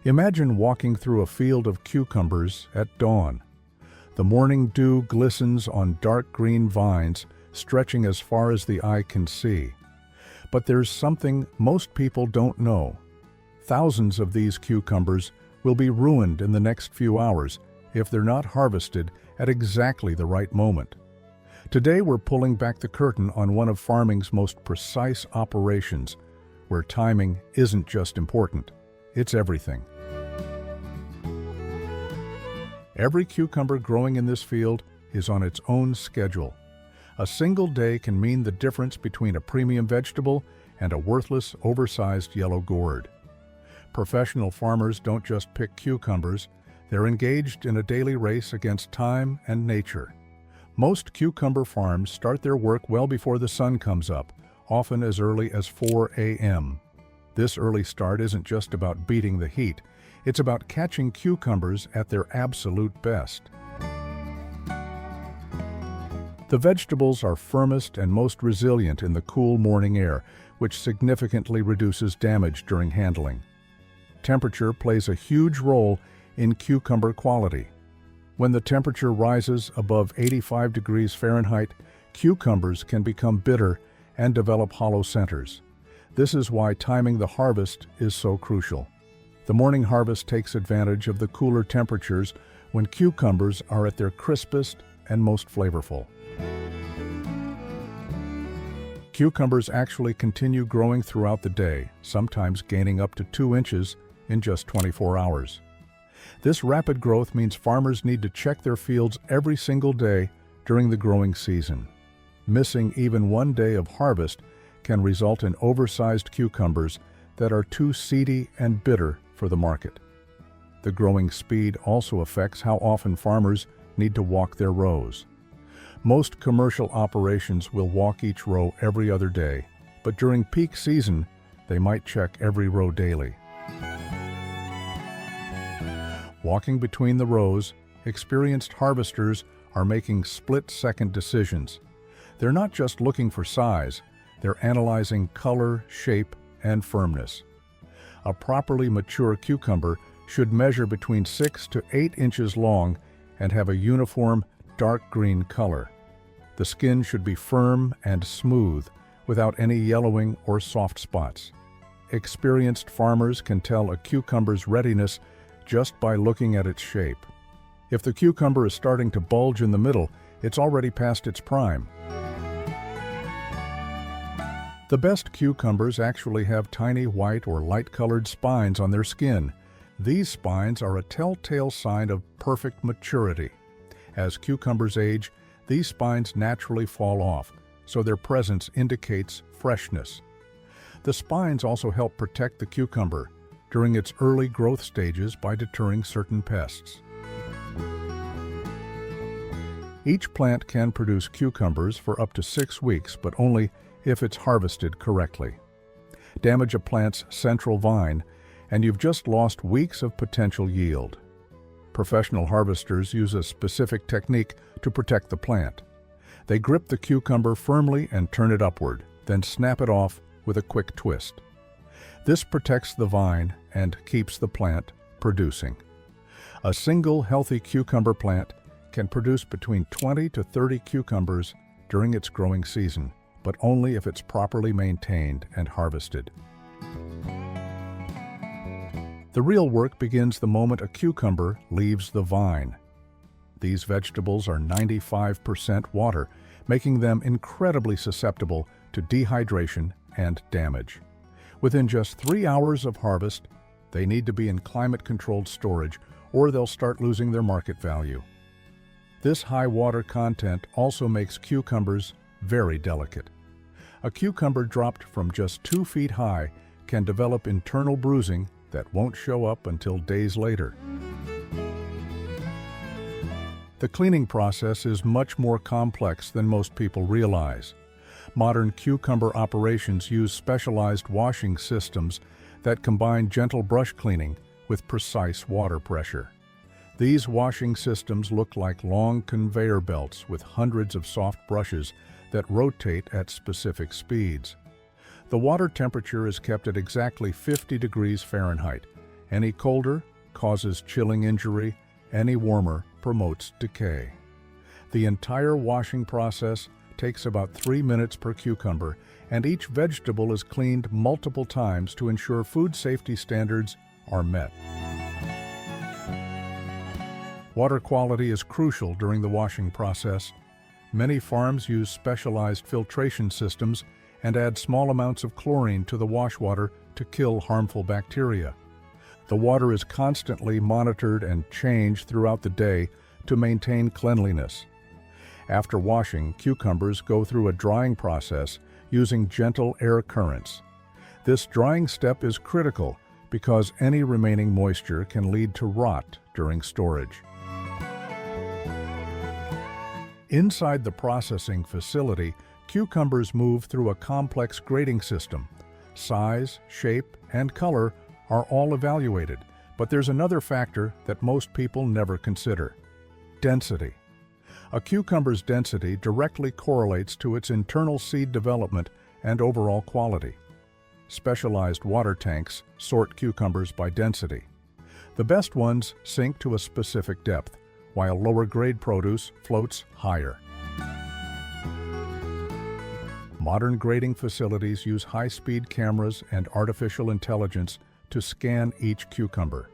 Imagine walking through a field of cucumbers at dawn. The morning dew glistens on dark green vines stretching as far as the eye can see. But there's something most people don't know. Thousands of these cucumbers will be ruined in the next few hours if they're not harvested at exactly the right moment. Today we're pulling back the curtain on one of farming's most precise operations, where timing isn't just important, it's everything. Every cucumber growing in this field is on its own schedule. A single day can mean the difference between a premium vegetable and a worthless, oversized yellow gourd. Professional farmers don't just pick cucumbers, they're engaged in a daily race against time and nature. Most cucumber farms start their work well before the sun comes up, often as early as 4 a.m. This early start isn't just about beating the heat, it's about catching cucumbers at their absolute best. The vegetables are firmest and most resilient in the cool morning air, which significantly reduces damage during handling. Temperature plays a huge role in cucumber quality. When the temperature rises above 85 degrees Fahrenheit, cucumbers can become bitter and develop hollow centers. This is why timing the harvest is so crucial. The morning harvest takes advantage of the cooler temperatures when cucumbers are at their crispest and most flavorful. Cucumbers actually continue growing throughout the day, sometimes gaining up to 2 inches in just 24 hours. This rapid growth means farmers need to check their fields every single day during the growing season. Missing even one day of harvest can result in oversized cucumbers that are too seedy and bitter for the market. The growing speed also affects how often farmers need to walk their rows. Most commercial operations will walk each row every other day, but during peak season, they might check every row daily. Walking between the rows, experienced harvesters are making split-second decisions. They're not just looking for size, they're analyzing color, shape, and firmness. A properly mature cucumber should measure between 6 to 8 inches long and have a uniform dark green color. The skin should be firm and smooth without any yellowing or soft spots. Experienced farmers can tell a cucumber's readiness just by looking at its shape. If the cucumber is starting to bulge in the middle, it's already past its prime. The best cucumbers actually have tiny white or light-colored spines on their skin. These spines are a telltale sign of perfect maturity. As cucumbers age, these spines naturally fall off, so their presence indicates freshness. The spines also help protect the cucumber during its early growth stages by deterring certain pests. Each plant can produce cucumbers for up to 6 weeks, but only if it's harvested correctly. Damage a plant's central vine, and you've just lost weeks of potential yield. Professional harvesters use a specific technique to protect the plant. They grip the cucumber firmly and turn it upward, then snap it off with a quick twist. This protects the vine and keeps the plant producing. A single healthy cucumber plant can produce between 20 to 30 cucumbers during its growing season, but only if it's properly maintained and harvested. The real work begins the moment a cucumber leaves the vine. These vegetables are 95% water, making them incredibly susceptible to dehydration and damage. Within just 3 hours of harvest, they need to be in climate-controlled storage or they'll start losing their market value. This high water content also makes cucumbers very delicate. A cucumber dropped from just 2 feet high can develop internal bruising that won't show up until days later. The cleaning process is much more complex than most people realize. Modern cucumber operations use specialized washing systems that combine gentle brush cleaning with precise water pressure. These washing systems look like long conveyor belts with hundreds of soft brushes that rotate at specific speeds. The water temperature is kept at exactly 50 degrees Fahrenheit, Any colder causes chilling injury, any warmer promotes decay. The entire washing process takes about 3 minutes per cucumber, and each vegetable is cleaned multiple times to ensure food safety standards are met. Water quality is crucial during the washing process. Many farms use specialized filtration systems and add small amounts of chlorine to the wash water to kill harmful bacteria. The water is constantly monitored and changed throughout the day to maintain cleanliness. After washing, cucumbers go through a drying process using gentle air currents. This drying step is critical because any remaining moisture can lead to rot during storage. Inside the processing facility, cucumbers move through a complex grading system. Size, shape, and color are all evaluated, but there's another factor that most people never consider: density. A cucumber's density directly correlates to its internal seed development and overall quality. Specialized water tanks sort cucumbers by density. The best ones sink to a specific depth, while lower-grade produce floats higher. Modern grading facilities use high-speed cameras and artificial intelligence to scan each cucumber.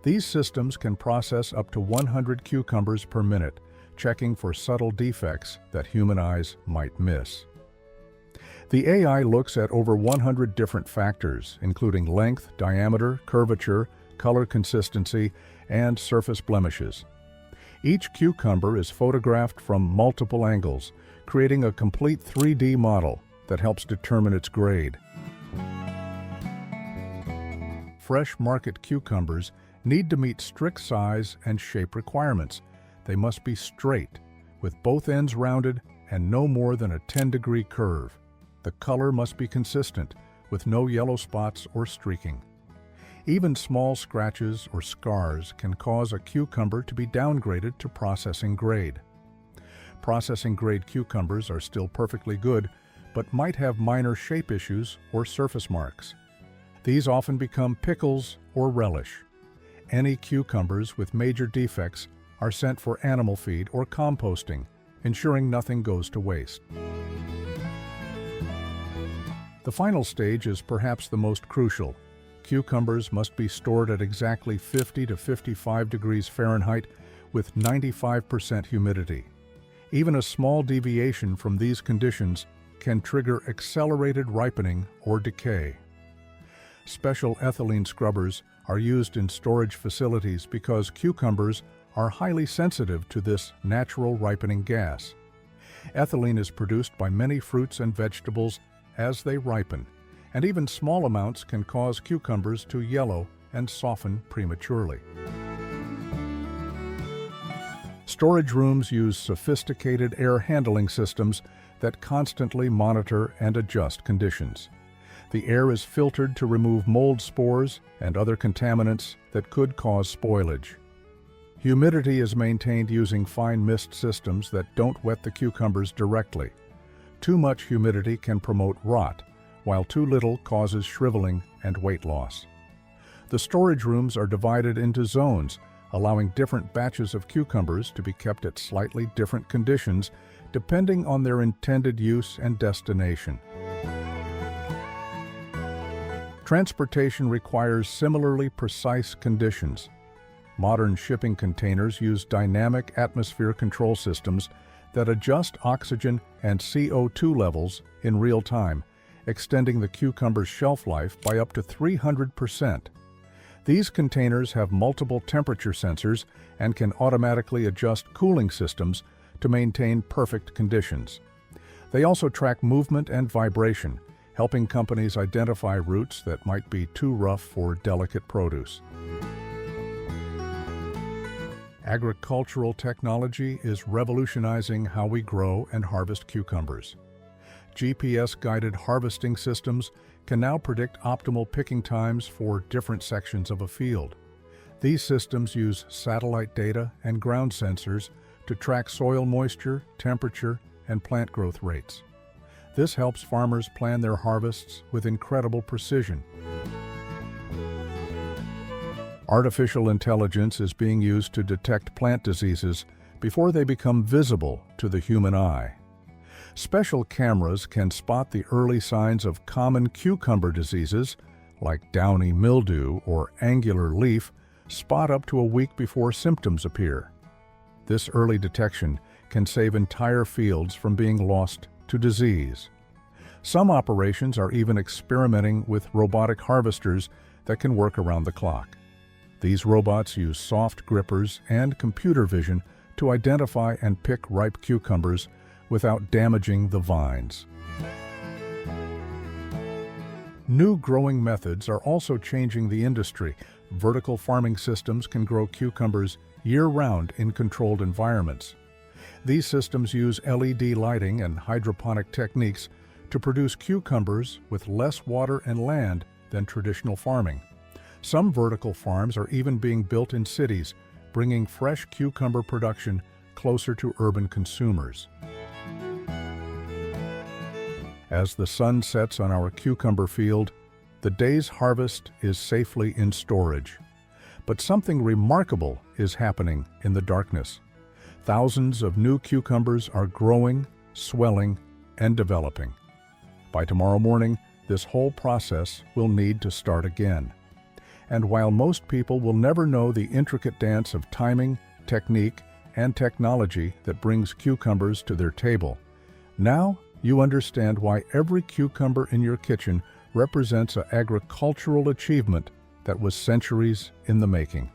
These systems can process up to 100 cucumbers per minute, checking for subtle defects that human eyes might miss. The AI looks at over 100 different factors, including length, diameter, curvature, color consistency, and surface blemishes. Each cucumber is photographed from multiple angles, creating a complete 3D model that helps determine its grade. Fresh market cucumbers need to meet strict size and shape requirements. They must be straight, with both ends rounded and no more than a 10-degree curve. The color must be consistent, with no yellow spots or streaking. Even small scratches or scars can cause a cucumber to be downgraded to processing grade. Processing grade cucumbers are still perfectly good, but might have minor shape issues or surface marks. These often become pickles or relish. Any cucumbers with major defects are sent for animal feed or composting, ensuring nothing goes to waste. The final stage is perhaps the most crucial. Cucumbers must be stored at exactly 50 to 55 degrees Fahrenheit with 95% humidity. Even a small deviation from these conditions can trigger accelerated ripening or decay. Special ethylene scrubbers are used in storage facilities because cucumbers are highly sensitive to this natural ripening gas. Ethylene is produced by many fruits and vegetables as they ripen, and even small amounts can cause cucumbers to yellow and soften prematurely. Storage rooms use sophisticated air handling systems that constantly monitor and adjust conditions. The air is filtered to remove mold spores and other contaminants that could cause spoilage. Humidity is maintained using fine mist systems that don't wet the cucumbers directly. Too much humidity can promote rot, while too little causes shriveling and weight loss. The storage rooms are divided into zones, allowing different batches of cucumbers to be kept at slightly different conditions depending on their intended use and destination. Transportation requires similarly precise conditions. Modern shipping containers use dynamic atmosphere control systems that adjust oxygen and CO2 levels in real time, extending the cucumber's shelf life by up to 300%. These containers have multiple temperature sensors and can automatically adjust cooling systems to maintain perfect conditions. They also track movement and vibration, helping companies identify routes that might be too rough for delicate produce. Agricultural technology is revolutionizing how we grow and harvest cucumbers. GPS-guided harvesting systems can now predict optimal picking times for different sections of a field. These systems use satellite data and ground sensors to track soil moisture, temperature, and plant growth rates. This helps farmers plan their harvests with incredible precision. Artificial intelligence is being used to detect plant diseases before they become visible to the human eye. Special cameras can spot the early signs of common cucumber diseases, like downy mildew or angular leaf, spot up to a week before symptoms appear. This early detection can save entire fields from being lost to disease. Some operations are even experimenting with robotic harvesters that can work around the clock. These robots use soft grippers and computer vision to identify and pick ripe cucumbers without damaging the vines. New growing methods are also changing the industry. Vertical farming systems can grow cucumbers year-round in controlled environments. These systems use LED lighting and hydroponic techniques to produce cucumbers with less water and land than traditional farming. Some vertical farms are even being built in cities, bringing fresh cucumber production closer to urban consumers. As the sun sets on our cucumber field, the day's harvest is safely in storage. But something remarkable is happening in the darkness. Thousands of new cucumbers are growing, swelling, and developing. By tomorrow morning, this whole process will need to start again. And while most people will never know the intricate dance of timing, technique, and technology that brings cucumbers to their table, now you understand why every cucumber in your kitchen represents an agricultural achievement that was centuries in the making.